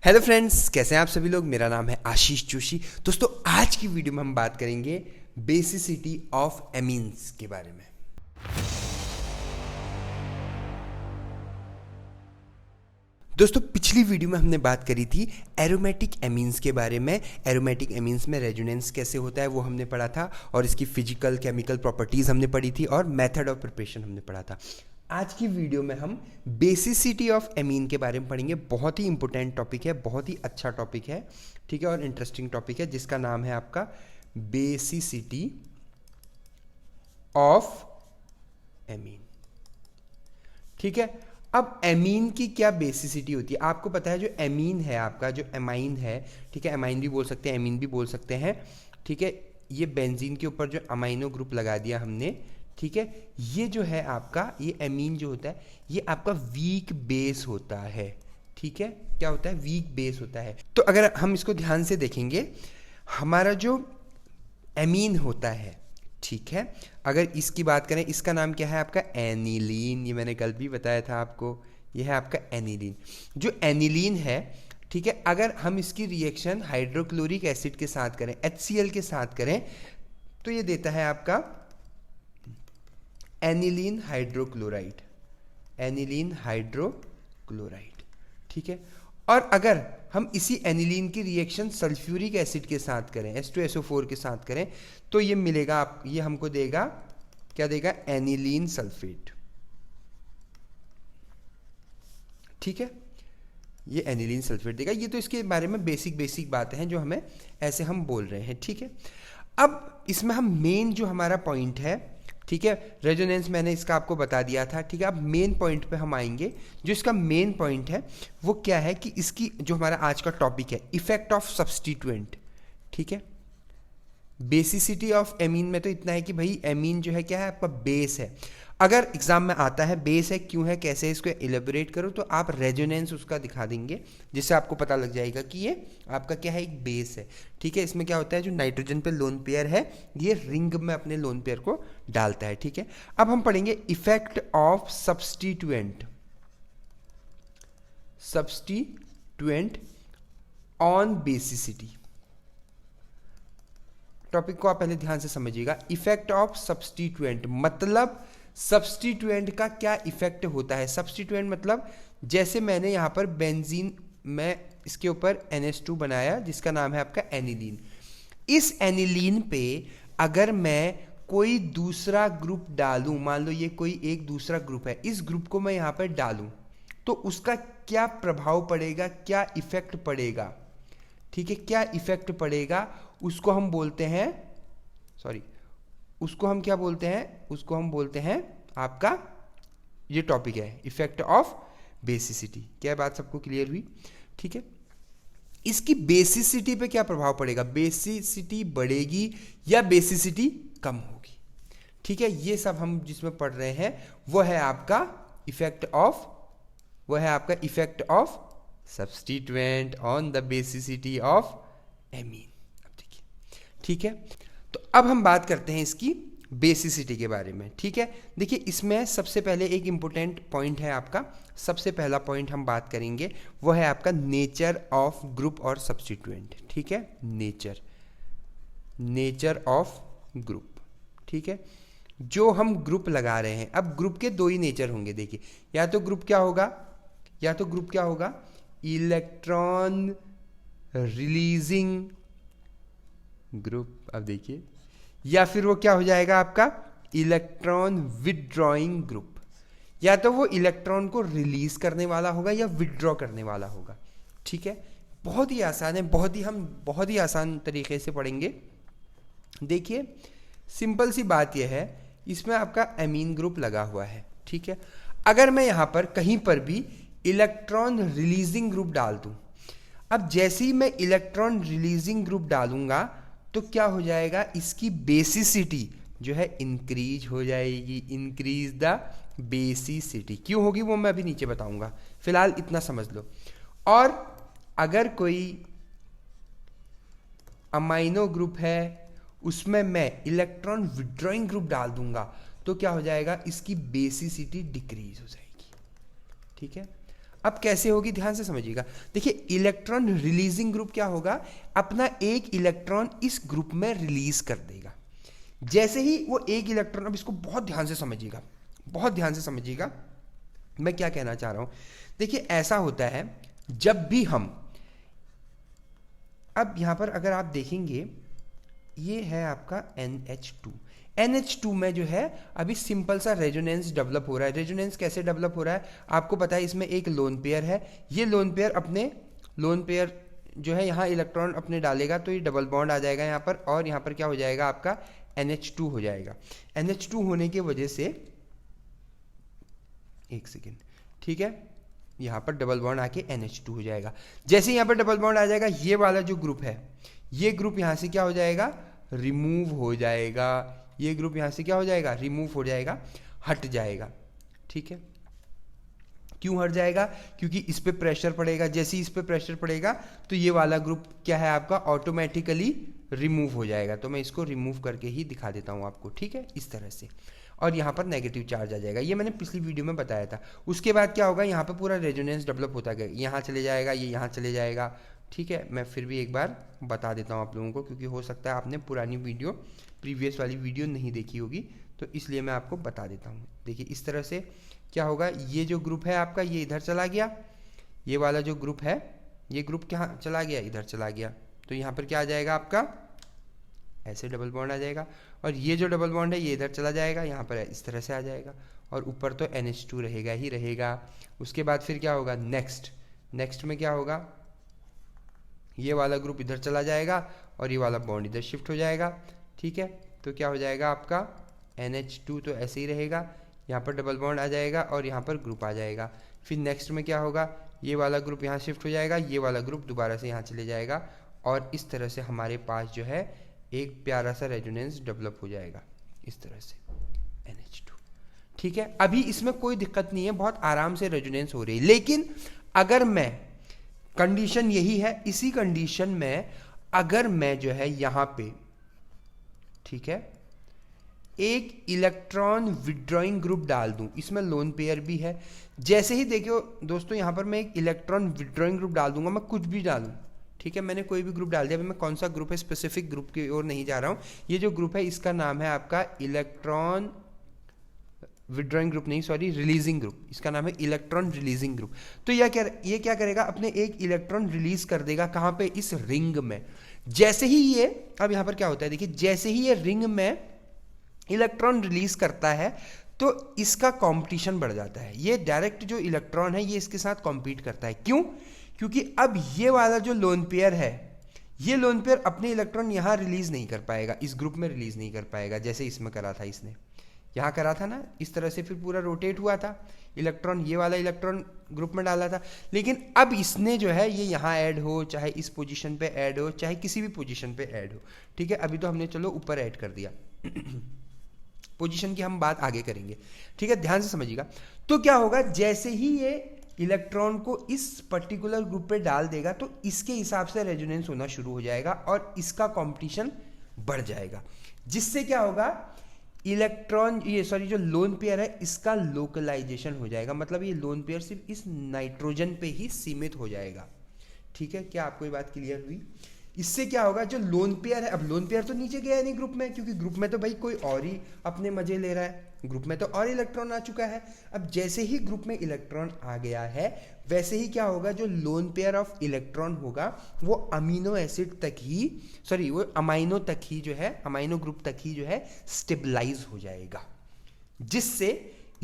Hello friends, कैसे हैं आप सभी लोग। मेरा नाम है आशीष जोशी। दोस्तों, आज की वीडियो में हम बात करेंगे बेसिसिटी ऑफ एमीन्स के बारे में। दोस्तों, पिछली वीडियो में हमने बात करी थी एरोमेटिक एमीन्स के बारे में। एरोमेटिक एमीन्स में रेजोनेंस कैसे होता है वो हमने पढ़ा था, और इसकी फिजिकल केमिकल प्रॉपर्टीज़ हमने पढ़ी थी, और मेथड ऑफ प्रिपरेशन हमने पढ़ा था। आज की वीडियो में हम बेसिसिटी ऑफ एमीन के बारे में पढ़ेंगे। बहुत ही इंपॉर्टेंट टॉपिक है, बहुत ही अच्छा टॉपिक है, ठीक है, और इंटरेस्टिंग टॉपिक है, जिसका नाम है आपका बेसिसिटी ऑफ एमीन। ठीक है। अब एमीन की क्या बेसिसिटी होती है आपको पता है। जो एमीन है आपका, जो एमाइन है, ठीक है, एमाइन भी बोल सकते हैं, एमीन भी बोल सकते हैं, ठीक है। ये बेंजीन के ऊपर जो अमाइनो ग्रुप लगा दिया हमने, ठीक है, ये जो है आपका, ये एमीन जो होता है, ये आपका वीक बेस होता है। ठीक है, क्या होता है, वीक बेस होता है। तो अगर हम इसको ध्यान से देखेंगे, हमारा जो एमीन होता है, ठीक है, अगर इसकी बात करें, इसका नाम क्या है आपका, एनिलीन। ये मैंने कल भी बताया था आपको, ये है आपका एनिलीन। जो एनिलीन है, ठीक है, अगर हम इसकी रिएक्शन हाइड्रोक्लोरिक एसिड के साथ करें, HCl के साथ करें, तो ये देता है आपका एनिलीन हाइड्रोक्लोराइड। एनिलीन हाइड्रोक्लोराइड, ठीक है। और अगर हम इसी एनिलीन की रिएक्शन सल्फ्यूरिक एसिड के साथ करें, H2SO4 के साथ करें, तो ये मिलेगा आप, ये हमको देगा, क्या देगा, एनिलीन सल्फेट। ठीक है, ये एनिलीन सल्फेट देगा। ये तो इसके बारे में बेसिक बातें हैं जो हमें ऐसे हम बोल रहे हैं, ठीक है। अब इसमें हम मेन जो हमारा पॉइंट है, ठीक है, रेजोनेंस मैंने इसका आपको बता दिया था, ठीक है। अब मेन पॉइंट पे हम आएंगे। जो इसका मेन पॉइंट है वो क्या है कि इसकी जो हमारा आज का टॉपिक है, इफेक्ट ऑफ सब्स्टिट्यूएंट। ठीक है, बेसिसिटी ऑफ एमीन में तो इतना है कि भाई एमीन जो है क्या है, आपका बेस है। अगर एग्जाम में आता है बेस है, क्यों है, कैसे है, इसको एलेबोरेट करो, तो आप रेजोनेंस उसका दिखा देंगे, जिससे आपको पता लग जाएगा कि ये आपका क्या है, एक बेस है। ठीक है, इसमें क्या होता है, जो नाइट्रोजन पे लोन पेयर है, ये रिंग में अपने लोन पेयर को डालता है। ठीक है, अब हम पढ़ेंगे effect of substituent. Substituent on basicity. Topic को आप पहले ध्यान से समझिएगा। इफेक्ट ऑफ सब्स्टिट्यूएंट मतलब सब्स्टिट्यूएंट का क्या इफेक्ट होता है। सब्स्टिट्यूएंट मतलब जैसे मैंने यहां पर बेंजीन में इसके ऊपर NH2 बनाया, जिसका नाम है आपका एनिलीन। इस एनिलीन पे अगर मैं कोई दूसरा ग्रुप डालूं, मान लो ये कोई एक दूसरा ग्रुप है, इस ग्रुप को मैं यहां पर डालूं, तो उसका क्या प्रभाव पड़ेगा, क्या इफेक्ट पड़ेगा। ठीक है, क्या इफेक्ट पड़ेगा, उसको हम बोलते हैं, उसको हम क्या बोलते हैं, उसको हम बोलते हैं आपका, ये टॉपिक है इफेक्ट ऑफ बेसिसिटी। क्या बात सबको क्लियर हुई। ठीक है, इसकी बेसिसिटी पे क्या प्रभाव पड़ेगा, बेसिसिटी बढ़ेगी या बेसिसिटी कम होगी। ठीक है, ये सब हम जिसमें पढ़ रहे हैं वो है आपका effect of substituent on the basicity of amine. अब देखिए, ठीक है, तो अब हम बात करते हैं इसकी बेसिसिटी के बारे में। ठीक है, देखिए, इसमें सबसे पहले एक इंपॉर्टेंट पॉइंट है आपका, सबसे पहला पॉइंट हम बात करेंगे वो है आपका नेचर ऑफ ग्रुप और सब्स्टिट्यूएंट। ठीक है, नेचर ऑफ ग्रुप। ठीक है, जो हम ग्रुप लगा रहे हैं, अब ग्रुप के दो ही नेचर होंगे। देखिए, या तो ग्रुप क्या होगा, इलेक्ट्रॉन रिलीजिंग ग्रुप। अब देखिए, या फिर वो क्या हो जाएगा आपका, इलेक्ट्रॉन विदड्रॉइंग ग्रुप। या तो वो इलेक्ट्रॉन को रिलीज करने वाला होगा या विदड्रॉ करने वाला होगा। ठीक है, बहुत ही आसान है, हम बहुत ही आसान तरीके से पढ़ेंगे। देखिए, सिंपल सी बात यह है, इसमें आपका एमीन ग्रुप लगा हुआ है। ठीक है, अगर मैं यहां पर कहीं पर भी इलेक्ट्रॉन रिलीजिंग ग्रुप डाल दूं, अब जैसे ही मैं इलेक्ट्रॉन रिलीजिंग ग्रुप डालूंगा, तो क्या हो जाएगा, इसकी बेसिसिटी जो है इंक्रीज हो जाएगी। इंक्रीज द बेसिसिटी क्यों होगी वो मैं अभी नीचे बताऊंगा, फिलहाल इतना समझ लो। और अगर कोई अमाइनो ग्रुप है, उसमें मैं इलेक्ट्रॉन विड्रॉइंग ग्रुप डाल दूंगा, तो क्या हो जाएगा, इसकी बेसिसिटी डिक्रीज हो जाएगी। ठीक है, अब कैसे होगी ध्यान से समझिएगा। देखिए इलेक्ट्रॉन रिलीजिंग ग्रुप क्या होगा, अपना एक इलेक्ट्रॉन इस ग्रुप में रिलीज कर देगा। जैसे ही वो एक इलेक्ट्रॉन, अब इसको बहुत ध्यान से समझिएगा, बहुत ध्यान से समझिएगा मैं क्या कहना चाह रहा हूं। देखिए ऐसा होता है जब भी हम, अब यहां पर अगर आप देखेंगे ये है आपका NH2। NH2 में जो है अभी सिंपल सा रेजोनेंस डेवलप हो रहा है। रेजोनेंस कैसे डेवलप हो रहा है आपको पता है, इसमें एक लोन पेयर है, ये लोन पेयर अपने लोन पेयर जो है यहाँ इलेक्ट्रॉन अपने डालेगा तो ये डबल बॉन्ड आ जाएगा यहाँ पर, और यहाँ पर क्या हो जाएगा आपका NH2 हो जाएगा। NH2 होने की वजह से, एक सेकेंड, ठीक है, यहाँ पर डबल बॉन्ड आके NH2 हो जाएगा। जैसे यहाँ पर डबल बॉन्ड आ जाएगा, ये वाला जो ग्रुप है, ये ग्रुप यहाँ से क्या हो जाएगा, रिमूव हो जाएगा। ये ग्रुप यहाँ से क्या हो जाएगा, रिमूव हो जाएगा, हट जाएगा। ठीक है, क्यों हट जाएगा, क्योंकि इस पे प्रेशर पड़ेगा। जैसे ही इस पे प्रेशर पड़ेगा तो ये वाला ग्रुप क्या है आपका, ऑटोमेटिकली रिमूव हो जाएगा। तो मैं इसको रिमूव करके ही दिखा देता हूँ आपको, ठीक है, इस तरह से। और यहाँ पर नेगेटिव चार्ज आ जाएगा, ये मैंने पिछली वीडियो में बताया था। उसके बाद क्या होगा, यहाँ पर पूरा रेजोनेंस डेवलप होता गया, यहाँ चले जाएगा, ये यहाँ चले जाएगा। ठीक है, मैं फिर भी एक बार बता देता हूँ आप लोगों को, क्योंकि हो सकता है आपने पुरानी वीडियो, प्रीवियस वाली वीडियो नहीं देखी होगी, तो इसलिए मैं आपको बता देता हूँ। देखिए इस तरह से क्या होगा, ये जो ग्रुप है आपका ये इधर चला गया, ये वाला जो ग्रुप है ये ग्रुप क्या चला गया, इधर चला गया। तो यहाँ पर क्या आ जाएगा आपका, ऐसे डबल बॉन्ड आ जाएगा, और ये जो डबल बॉन्ड है ये इधर चला जाएगा, यहाँ पर इस तरह से आ जाएगा, और ऊपर तो NH2 रहेगा ही रहेगा। उसके बाद फिर क्या होगा, नेक्स्ट में क्या होगा, ये वाला ग्रुप इधर चला जाएगा और ये वाला बॉन्ड इधर शिफ्ट हो जाएगा। ठीक है, तो क्या हो जाएगा आपका NH2 तो ऐसे ही रहेगा, यहाँ पर डबल बॉन्ड आ जाएगा और यहाँ पर ग्रुप आ जाएगा। फिर नेक्स्ट में क्या होगा, ये वाला ग्रुप यहाँ शिफ्ट हो जाएगा, ये वाला ग्रुप दोबारा से यहाँ चले जाएगा, और इस तरह से हमारे पास जो है एक प्यारा सा रेजोनेंस डेवलप हो जाएगा, इस तरह से NH2। ठीक है, अभी इसमें कोई दिक्कत नहीं है, बहुत आराम से रेजोनेंस हो रही है। लेकिन अगर मैं, कंडीशन यही है, इसी कंडीशन में अगर मैं जो है यहाँ पे, ठीक है, एक इलेक्ट्रॉन विड्रॉइंग ग्रुप डाल दूं, इसमें लोन पेयर भी है। जैसे ही देखियो दोस्तों, यहाँ पर मैं एक इलेक्ट्रॉन विड्रॉइंग ग्रुप डाल दूंगा, मैं कुछ भी डालूं, ठीक है, मैंने कोई भी ग्रुप डाल दिया। अभी मैं कौन सा ग्रुप है, स्पेसिफिक ग्रुप की ओर नहीं जा रहा हूं। ये जो ग्रुप है इसका नाम है आपका इलेक्ट्रॉन विड्रॉइंग ग्रुप नहीं, सॉरी, रिलीजिंग ग्रुप। इसका नाम है इलेक्ट्रॉन रिलीजिंग ग्रुप। तो ये क्या करेगा, अपने एक इलेक्ट्रॉन रिलीज कर देगा, कहाँ पे, इस रिंग में। जैसे ही ये, अब यहाँ पर क्या होता है देखिए, जैसे ही ये रिंग में इलेक्ट्रॉन रिलीज करता है तो इसका कंपटीशन बढ़ जाता है। ये डायरेक्ट जो इलेक्ट्रॉन है ये इसके साथ कॉम्पीट करता है। क्यों, क्योंकि अब ये वाला जो लोन पेयर है, ये लोन पेयर अपने इलेक्ट्रॉन यहाँ रिलीज नहीं कर पाएगा, इस ग्रुप में रिलीज नहीं कर पाएगा, जैसे इसमें करा था, इसने यहाँ करा था ना, इस तरह से फिर पूरा रोटेट हुआ था इलेक्ट्रॉन, ये वाला इलेक्ट्रॉन ग्रुप में डाला था। लेकिन अब इसने जो है ये यहाँ ऐड हो, चाहे इस पोजीशन पे ऐड हो, चाहे किसी भी पोजीशन पे ऐड हो, ठीक है, अभी तो हमने चलो ऊपर ऐड कर दिया पोजीशन की हम बात आगे करेंगे, ठीक है, ध्यान से समझिएगा। तो क्या होगा, जैसे ही ये इलेक्ट्रॉन को इस पर्टिकुलर ग्रुप पे डाल देगा तो इसके हिसाब से रेजोनेंस होना शुरू हो जाएगा और इसका कंपटीशन बढ़ जाएगा, जिससे क्या होगा, इलेक्ट्रॉन, ये सॉरी, जो लोन पेयर है इसका लोकलाइजेशन हो जाएगा। मतलब ये लोन पेयर सिर्फ इस नाइट्रोजन पे ही सीमित हो जाएगा। ठीक है, क्या आपको ये बात क्लियर हुई? इससे क्या होगा, जो लोन पेयर है, अब लोन पेयर तो नीचे गया नहीं ग्रुप में, क्योंकि ग्रुप में तो भाई कोई और ही अपने मजे ले रहा है, ग्रुप में तो और इलेक्ट्रॉन आ चुका है। अब जैसे ही ग्रुप में इलेक्ट्रॉन आ गया है, वैसे ही क्या होगा, जो लोन पेयर ऑफ इलेक्ट्रॉन होगा वो अमीनो एसिड तक ही, सॉरी, वो अमाइनो तक ही जो है, अमाइनो ग्रुप तक ही जो है स्टेबलाइज हो जाएगा, जिससे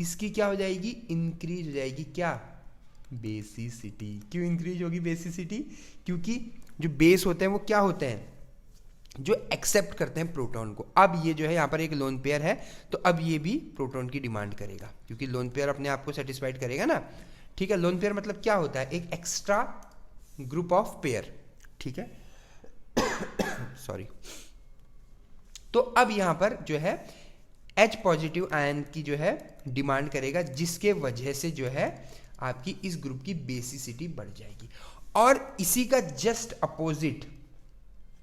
इसकी क्या हो जाएगी, इंक्रीज हो जाएगी, क्या, बेसिसिटी। क्यों इंक्रीज होगी बेसिसिटी? क्योंकि जो बेस होते हैं वो क्या होते हैं, जो एक्सेप्ट करते हैं प्रोटॉन को। अब ये जो है यहाँ पर एक लोन पेयर है, तो अब ये भी प्रोटॉन की डिमांड करेगा, क्योंकि लोन पेयर अपने आप को सेटिस्फाइड करेगा ना। ठीक है, लोन पेयर मतलब क्या होता है, एक एक्स्ट्रा ग्रुप ऑफ पेयर। ठीक है सॉरी। तो अब यहाँ पर जो है H पॉजिटिव आयन की जो है डिमांड करेगा, जिसके वजह से जो है आपकी इस ग्रुप की बेसिसिटी बढ़ जाएगी। और इसी का जस्ट अपोजिट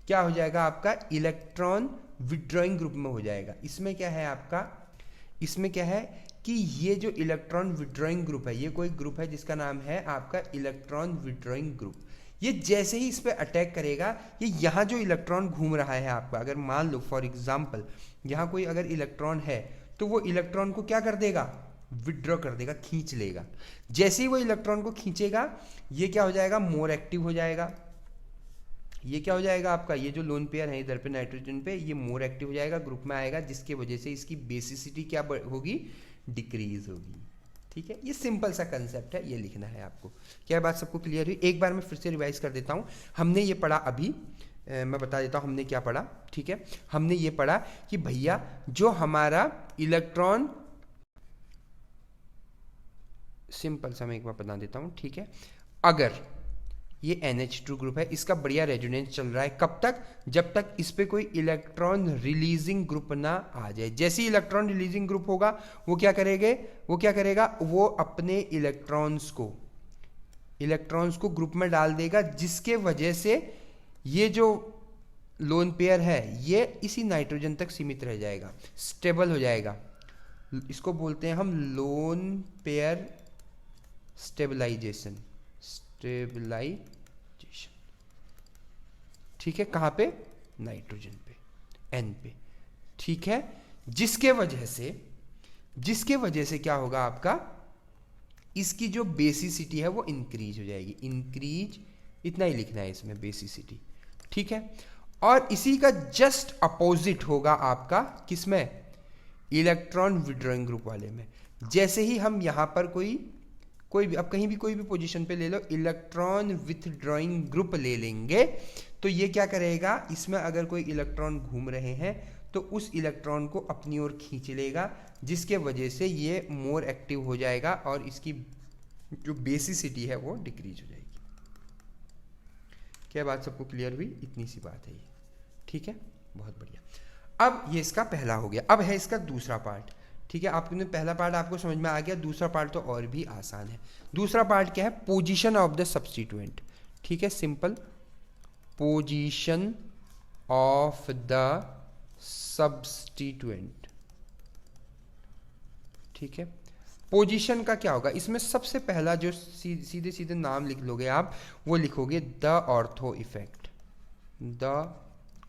क्या हो जाएगा, आपका इलेक्ट्रॉन विड्रॉइंग ग्रुप में हो जाएगा। इसमें क्या है आपका, इसमें क्या है, कि ये जो इलेक्ट्रॉन विड्रॉइंग ग्रुप है, ये कोई ग्रुप है जिसका नाम है आपका इलेक्ट्रॉन विड्रॉइंग ग्रुप। ये जैसे ही इस पे अटैक करेगा, ये यहाँ जो इलेक्ट्रॉन घूम रहा है आपका, अगर मान लो फॉर एग्जांपल यहाँ कोई अगर इलेक्ट्रॉन है, तो वो इलेक्ट्रॉन को क्या कर देगा, विड्रॉ कर देगा, खींच लेगा। जैसे ही वो इलेक्ट्रॉन को खींचेगा, ये क्या हो जाएगा, मोर एक्टिव हो जाएगा। ये क्या हो जाएगा आपका, ये जो लोन पेयर है इधर पे नाइट्रोजन पे, ये मोर एक्टिव हो जाएगा, ग्रुप में आएगा, जिसके वजह से इसकी बेसिसिटी क्या होगी, डिक्रीज होगी। ठीक है, ये सिंपल सा कंसेप्ट है, ये लिखना है आपको। क्या बात सबको क्लियर हुई? एक बार मैं फिर से रिवाइज कर देता हूँ। हमने ये पढ़ा अभी, मैं बता देता हूँ हमने क्या पढ़ा। ठीक है, हमने ये पढ़ा कि भैया जो हमारा इलेक्ट्रॉन, सिंपल सा मैं एक बार बता देता हूँ। ठीक है, अगर ये NH2 ग्रुप है, इसका बढ़िया रेजोनेंस चल रहा है, कब तक, जब तक इस पे कोई इलेक्ट्रॉन रिलीजिंग ग्रुप ना आ जाए। जैसे ही इलेक्ट्रॉन रिलीजिंग ग्रुप होगा, वो क्या करेगा, वो अपने इलेक्ट्रॉन्स को ग्रुप में डाल देगा, जिसके वजह से ये जो लोन पेयर है ये इसी नाइट्रोजन तक सीमित रह जाएगा, स्टेबल हो जाएगा। इसको बोलते हैं हम लोन पेयर स्टेबलाइजेशन। ठीक है, कहां पे, नाइट्रोजन पे, N पे। ठीक है, जिसके वजह से क्या होगा आपका, इसकी जो बेसिसिटी है वो इंक्रीज हो जाएगी। इंक्रीज, इतना ही लिखना है इसमें, बेसिसिटी। ठीक है, और इसी का जस्ट अपोजिट होगा आपका किसमें, इलेक्ट्रॉन विड्रॉइंग ग्रुप वाले में। जैसे ही हम यहां पर कोई भी, अब कहीं भी कोई भी पोजीशन पे ले लो, इलेक्ट्रॉन विथड्रॉइंग ग्रुप ले लेंगे, तो ये क्या करेगा, इसमें अगर कोई इलेक्ट्रॉन घूम रहे हैं तो उस इलेक्ट्रॉन को अपनी ओर खींच लेगा, जिसके वजह से ये मोर एक्टिव हो जाएगा और इसकी जो बेसिसिटी है वो डिक्रीज हो जाएगी। क्या बात सबको क्लियर हुई? इतनी सी बात है ये। ठीक है, बहुत बढ़िया। अब ये इसका पहला हो गया, अब है इसका दूसरा पार्ट। ठीक है, आपने पहला पार्ट आपको समझ में आ गया, दूसरा पार्ट तो और भी आसान है। दूसरा पार्ट क्या है, पोजीशन ऑफ द सब्स्टिट्यूएंट। ठीक है, simple, position of the substituent. ठीक है, पोजीशन का क्या होगा, इसमें सबसे पहला जो सीधे सीधे नाम लिख लोगे आप, वो लिखोगे the ortho effect. The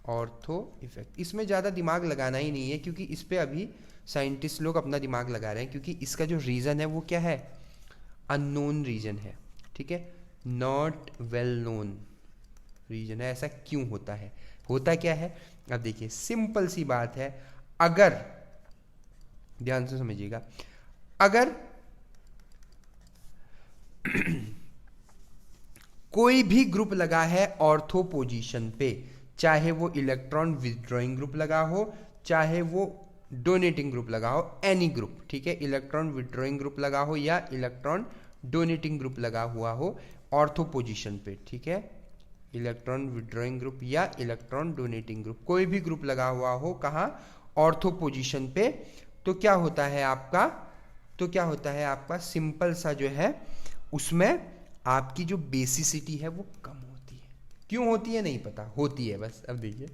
ortho effect, इसमें ज़्यादा दिमाग लगाना ही नहीं है, क्योंकि इस पे अभी साइंटिस्ट लोग अपना दिमाग लगा रहे हैं, क्योंकि इसका जो रीज़न है वो क्या है, अननोन रीजन है। ठीक है, नॉट वेल नोन रीजन है। ऐसा क्यों होता है, होता क्या है, अब देखिए सिंपल सी बात है, अगर ध्यान से समझिएगा, अगर कोई भी ग्रुप लगा है ऑर्थो पोजीशन पे, चाहे वो इलेक्ट्रॉन विथड्रॉइंग ग्रुप लगा हो, चाहे वो डोनेटिंग ग्रुप लगा हो, एनी ग्रुप। ठीक है, इलेक्ट्रॉन विथड्रॉइंग ग्रुप लगा हो या इलेक्ट्रॉन डोनेटिंग ग्रुप लगा हुआ हो ऑर्थो पोजीशन पे। ठीक है, इलेक्ट्रॉन विथड्रॉइंग ग्रुप या इलेक्ट्रॉन डोनेटिंग ग्रुप, कोई भी ग्रुप लगा हुआ हो, कहाँ, ऑर्थो पोजीशन पे, तो क्या होता है आपका, सिंपल सा जो है, उसमें आपकी जो बेसिसिटी है वो कम होती है। क्यों होती है नहीं पता, होती है बस। अब देखिए,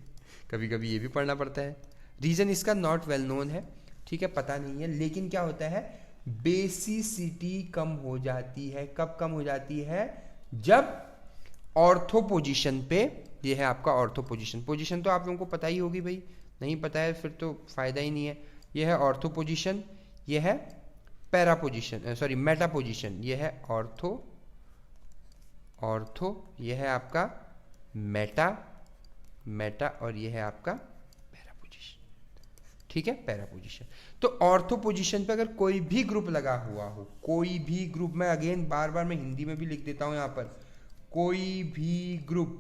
कभी कभी ये भी पढ़ना पड़ता है, रीजन इसका नॉट वेल नोन है। ठीक है, पता नहीं है, लेकिन क्या होता है, बेसिसिटी कम हो जाती है। कब कम हो जाती है, जब ऑर्थो पोजीशन पे, ये है आपका ऑर्थो पोजीशन। पोजीशन तो आप लोगों को पता ही होगी भाई, नहीं पता है फिर तो फायदा ही नहीं है। ये है ऑर्थो पोजीशन, ये है para position, sorry Meta position. ये है ऑर्थो, ये है आपका मेटा, और ये है आपका पैरा पोजीशन। ठीक है, पैरा पोजीशन। तो ऑर्थो पोजीशन पे अगर कोई भी ग्रुप लगा हुआ हो, कोई भी ग्रुप, मैं अगेन बार बार मैं हिंदी में भी लिख देता हूं यहां पर, कोई भी ग्रुप,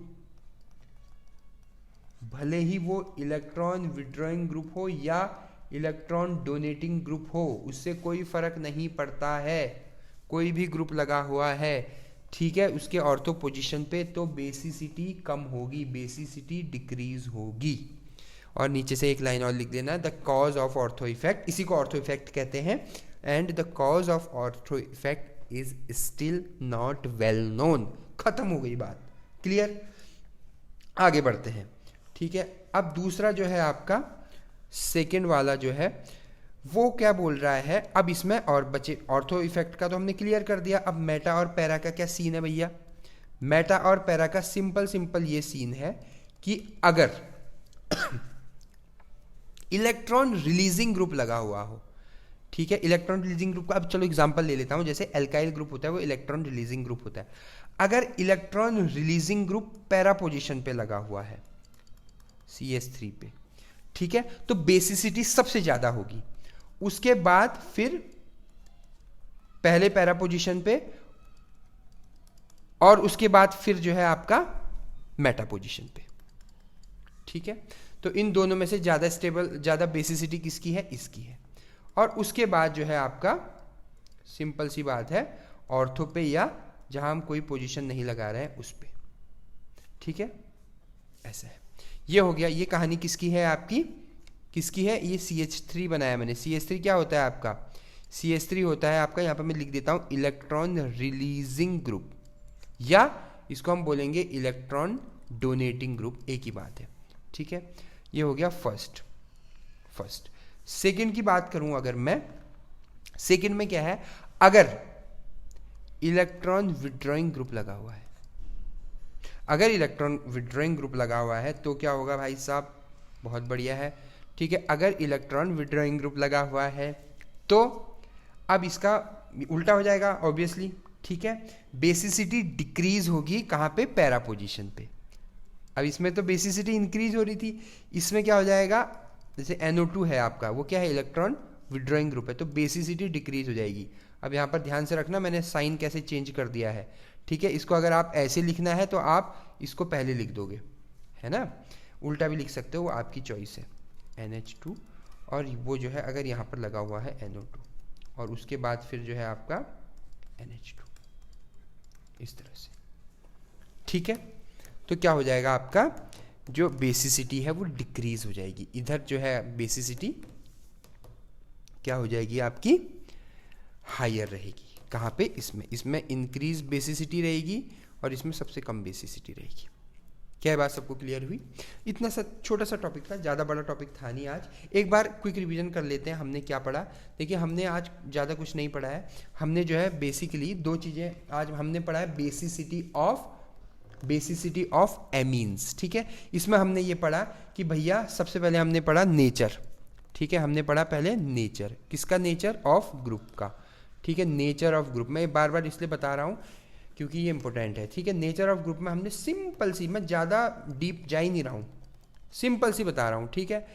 भले ही वो इलेक्ट्रॉन विड्रॉइंग ग्रुप हो या इलेक्ट्रॉन डोनेटिंग ग्रुप हो, उससे कोई फर्क नहीं पड़ता है, कोई भी ग्रुप लगा हुआ है, ठीक है, उसके ऑर्थो पोजीशन पे, तो बेसिसिटी कम होगी, बेसिसिटी डिक्रीज होगी। और नीचे से एक लाइन और लिख देना, the cause of ortho effect, इसी को ऑर्थो इफेक्ट कहते हैं, and the cause of ortho effect is still not well known. खत्म हो गई बात, क्लियर। आगे बढ़ते हैं। ठीक है, अब दूसरा जो है आपका सेकेंड वाला जो है वो क्या बोल रहा है, अब इसमें और बचे, ऑर्थो इफेक्ट का तो हमने क्लियर कर दिया, अब मेटा और पैरा का क्या सीन है भैया। मेटा और पैरा का सिंपल सिंपल ये सीन है कि अगर इलेक्ट्रॉन रिलीजिंग ग्रुप लगा हुआ हो, ठीक है, इलेक्ट्रॉन रिलीजिंग ग्रुप का अब चलो एग्जांपल ले लेता हूं, जैसे एल्काइल ग्रुप होता है वो इलेक्ट्रॉन रिलीजिंग ग्रुप होता है। अगर electron releasing group para position पे लगा हुआ है CH3 पे, ठीक है, तो बेसिसिटी सबसे ज्यादा होगी, उसके बाद फिर पहले पैरा पोजीशन पे, और उसके बाद फिर जो है आपका मेटा पोजीशन पे, ठीक है। तो इन दोनों में से ज्यादा स्टेबल, ज्यादा बेसिसिटी किसकी है, इसकी है। और उसके बाद जो है आपका सिंपल सी बात है ऑर्थो पे, या जहां हम कोई पोजीशन नहीं लगा रहे हैं उस पे, ठीक है, ऐसा है। ये हो गया, ये कहानी किसकी है आपकी, किसकी है, ये CH3 बनाया मैंने। CH3 क्या होता है आपका, CH3 होता है आपका, यहां पर मैं लिख देता हूं इलेक्ट्रॉन रिलीजिंग ग्रुप, या इसको हम बोलेंगे इलेक्ट्रॉन डोनेटिंग ग्रुप, एक ही बात है, ठीक है। ये हो गया फर्स्ट। सेकंड की बात करूं अगर मैं, सेकंड में क्या है, अगर इलेक्ट्रॉन विड्रॉइंग ग्रुप लगा हुआ है, अगर इलेक्ट्रॉन विड्रॉइंग ग्रुप लगा हुआ है तो क्या होगा भाई साहब, बहुत बढ़िया है, ठीक है। अगर इलेक्ट्रॉन विड्रॉइंग ग्रुप लगा हुआ है तो अब इसका उल्टा हो जाएगा ऑब्वियसली, ठीक है। बेसिसिटी डिक्रीज होगी कहां पे, पैरा पोजीशन पे। अब इसमें तो बेसिसिटी इंक्रीज हो रही थी, इसमें क्या हो जाएगा, जैसे NO2 है आपका, वो क्या है, इलेक्ट्रॉन विड्रॉइंग ग्रुप है, तो बेसिसिटी डिक्रीज हो जाएगी। अब यहाँ पर ध्यान से रखना मैंने साइन कैसे चेंज कर दिया है, ठीक है। इसको अगर आप ऐसे लिखना है तो आप इसको पहले लिख दोगे, है ना, उल्टा भी लिख सकते हो, वो आपकी चॉइस है, NH2, और वो जो है अगर यहाँ पर लगा हुआ है NO2, और उसके बाद फिर जो है आपका NH2, इस तरह से, ठीक है। तो क्या हो जाएगा आपका, जो बेसिसिटी है वो डिक्रीज हो जाएगी, इधर जो है बेसिसिटी क्या हो जाएगी आपकी, हायर रहेगी, कहाँ पे, इसमें इंक्रीज बेसिसिटी रहेगी और इसमें सबसे कम बेसिसिटी रहेगी। क्या है बात सबको क्लियर हुई। इतना सा छोटा सा टॉपिक था, ज़्यादा बड़ा टॉपिक था नहीं आज। एक बार क्विक रिवीजन कर लेते हैं हमने क्या पढ़ा। देखिए हमने आज ज़्यादा कुछ नहीं पढ़ा है, हमने जो है बेसिकली दो चीज़ें आज हमने पढ़ा है, बेसिसिटी ऑफ एमीन्स, ठीक है। इसमें हमने ये पढ़ा कि भैया सबसे पहले हमने पढ़ा नेचर, ठीक है, हमने पढ़ा पहले नेचर, किसका, नेचर ऑफ ग्रुप का, ठीक है, नेचर ऑफ ग्रुप। मैं बार बार इसलिए बता रहा हूँ क्योंकि ये इंपॉर्टेंट है, ठीक है। नेचर ऑफ ग्रुप में हमने सिंपल सी, मैं ज़्यादा डीप जा ही नहीं रहा हूँ, सिंपल सी बता रहा हूँ, ठीक है।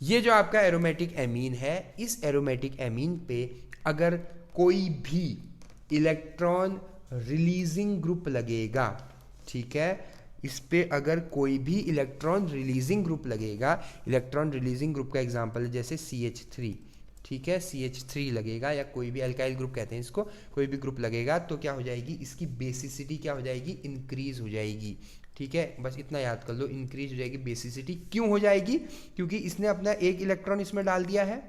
ये जो आपका एरोमेटिक एमीन है, इस एरोमेटिक एमीन पे अगर कोई भी इलेक्ट्रॉन रिलीजिंग ग्रुप लगेगा, ठीक है, इस पे अगर कोई भी इलेक्ट्रॉन रिलीजिंग ग्रुप लगेगा, इलेक्ट्रॉन रिलीजिंग ग्रुप का एग्जांपल है जैसे CH3, ठीक है, CH3 लगेगा, या कोई भी अल्काइल ग्रुप कहते हैं इसको, कोई भी ग्रुप लगेगा तो क्या हो जाएगी, इसकी बेसिसिटी क्या हो जाएगी, इंक्रीज हो जाएगी, ठीक है। बस इतना याद कर लो, इंक्रीज हो जाएगी बेसिसिटी। क्यों हो जाएगी, क्योंकि इसने अपना एक इलेक्ट्रॉन इसमें डाल दिया है,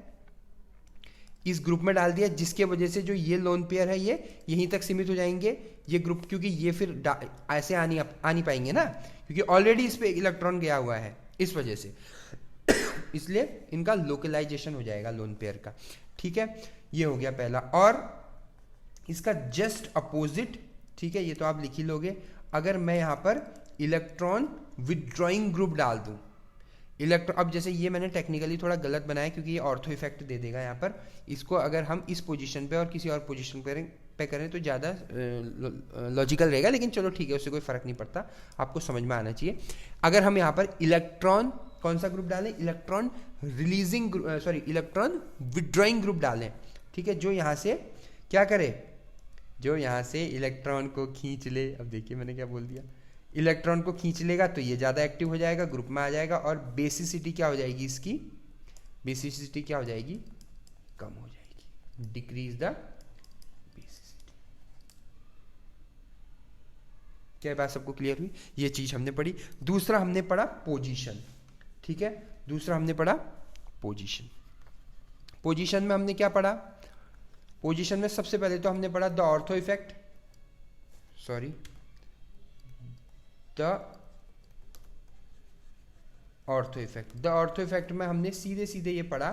इस ग्रुप में डाल दिया, जिसके वजह से जो ये लोन पेयर है ये यहीं तक सीमित हो जाएंगे, ये ग्रुप, क्योंकि ये फिर ऐसे आ नहीं पाएंगे ना, क्योंकि ऑलरेडी इस पे इलेक्ट्रॉन गया हुआ है, इस वजह से इसलिए इनका लोकलाइजेशन हो जाएगा लोन पेयर का, ठीक है। ये हो गया पहला। और इसका जस्ट अपोजिट, ठीक है, ये तो आप लिख ही लोगे, अगर मैं यहां पर इलेक्ट्रॉन विदड्रॉइंग ग्रुप डाल दूं, इलेक्ट्रॉन, अब जैसे ये मैंने टेक्निकली थोड़ा गलत बनाया क्योंकि ये ऑर्थो इफेक्ट दे देगा यहाँ पर, इसको अगर हम इस पोजीशन पे और किसी और पोजीशन पे करें तो ज़्यादा लॉजिकल रहेगा, लेकिन चलो ठीक है, उससे कोई फर्क नहीं पड़ता, आपको समझ में आना चाहिए। अगर हम यहाँ पर इलेक्ट्रॉन कौन सा ग्रुप डालें, electron releasing, sorry electron withdrawing group डालें, ठीक है, जो यहाँ से क्या करे, जो यहाँ से इलेक्ट्रॉन को खींच ले। अब देखिए मैंने क्या बोल दिया, इलेक्ट्रॉन को खींच लेगा तो ये ज़्यादा एक्टिव हो जाएगा, ग्रुप में आ जाएगा, और बेसिसिटी क्या हो जाएगी, इसकी बेसिसिटी क्या हो जाएगी, कम हो जाएगी, डिक्रीज द बेसिसिटी। क्या बात सबको क्लियर हुई, ये चीज हमने पढ़ी। दूसरा हमने पढ़ा पोजीशन, ठीक है, दूसरा हमने पढ़ा पोजीशन। पोजीशन में हमने क्या पढ़ा, पोजीशन में सबसे पहले तो हमने पढ़ा the ortho effect, sorry the ortho effect. The ortho effect में हमने सीधे सीधे ये पढ़ा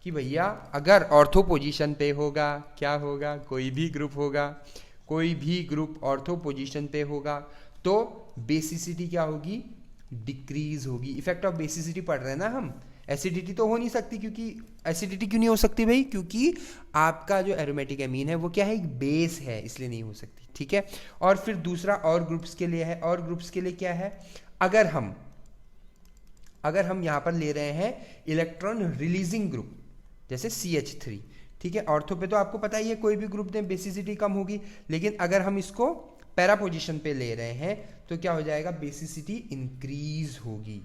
कि भैया अगर ऑर्थो पोजीशन पे होगा, क्या होगा, कोई भी ग्रुप होगा, कोई भी ग्रुप ऑर्थो पोजीशन पे होगा तो बेसिसिटी क्या होगी, डिक्रीज होगी। इफेक्ट ऑफ बेसिसिटी पढ़ रहे हैं ना हम। एसिडिटी तो हो नहीं सकती, क्योंकि एसिडिटी क्यों नहीं हो सकती भाई, क्योंकि आपका जो एरोमेटिक एमीन है वो क्या है, एक बेस है, इसलिए नहीं हो सकती, ठीक है। और फिर दूसरा और ग्रुप्स के लिए है, और ग्रुप्स के लिए क्या है, अगर हम यहां पर ले रहे हैं इलेक्ट्रॉन रिलीजिंग ग्रुप जैसे CH3, ठीक है। ऑर्थो पे तो आपको पता ही है कोई भी ग्रुप दें बेसिसिटी कम होगी, लेकिन अगर हम इसको पैरा पोजीशन पे ले रहे हैं तो क्या हो जाएगा, बेसिसिटी इंक्रीज होगी,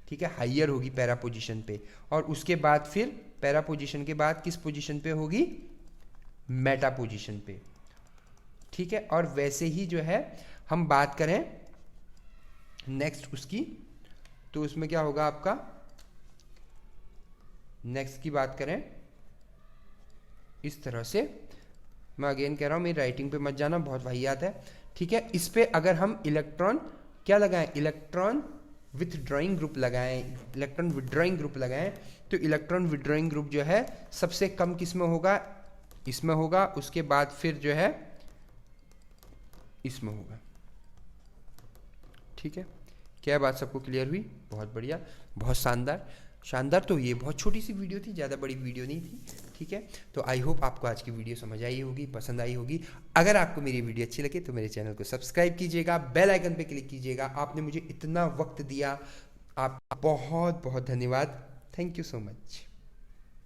ठीक है, हाइयर होगी पैरा पोजीशन पे। और उसके बाद फिर पैरा पोजीशन के बाद किस पोजीशन पे होगी, मेटा पोजीशन पे, ठीक है। और वैसे ही जो है हम बात करें नेक्स्ट उसकी, तो उसमें क्या होगा आपका, नेक्स्ट की बात करें इस तरह से, मैं अगेन कह रहा हूं मेरी राइटिंग पे मत जाना, बहुत वाहियात है, ठीक है। इस पे अगर हम इलेक्ट्रॉन क्या लगाएं, इलेक्ट्रॉन विथड्रॉइंग ग्रुप लगाएं, इलेक्ट्रॉन विथड्रॉइंग ग्रुप लगाएं, तो इलेक्ट्रॉन विथड्रॉइंग ग्रुप जो है सबसे कम किस में होगा, इसमें होगा, उसके बाद फिर जो है इसमें होगा, ठीक है। क्या बात सबको क्लियर हुई, बहुत बढ़िया, बहुत शानदार। तो ये बहुत छोटी सी वीडियो थी, ज़्यादा बड़ी वीडियो नहीं थी, ठीक है। तो आई होप आपको आज की वीडियो समझ आई होगी, पसंद आई होगी। अगर आपको मेरी वीडियो अच्छी लगे तो मेरे चैनल को सब्सक्राइब कीजिएगा, बेल आइकन पे क्लिक कीजिएगा। आपने मुझे इतना वक्त दिया, आपका बहुत बहुत धन्यवाद, थैंक यू सो मच।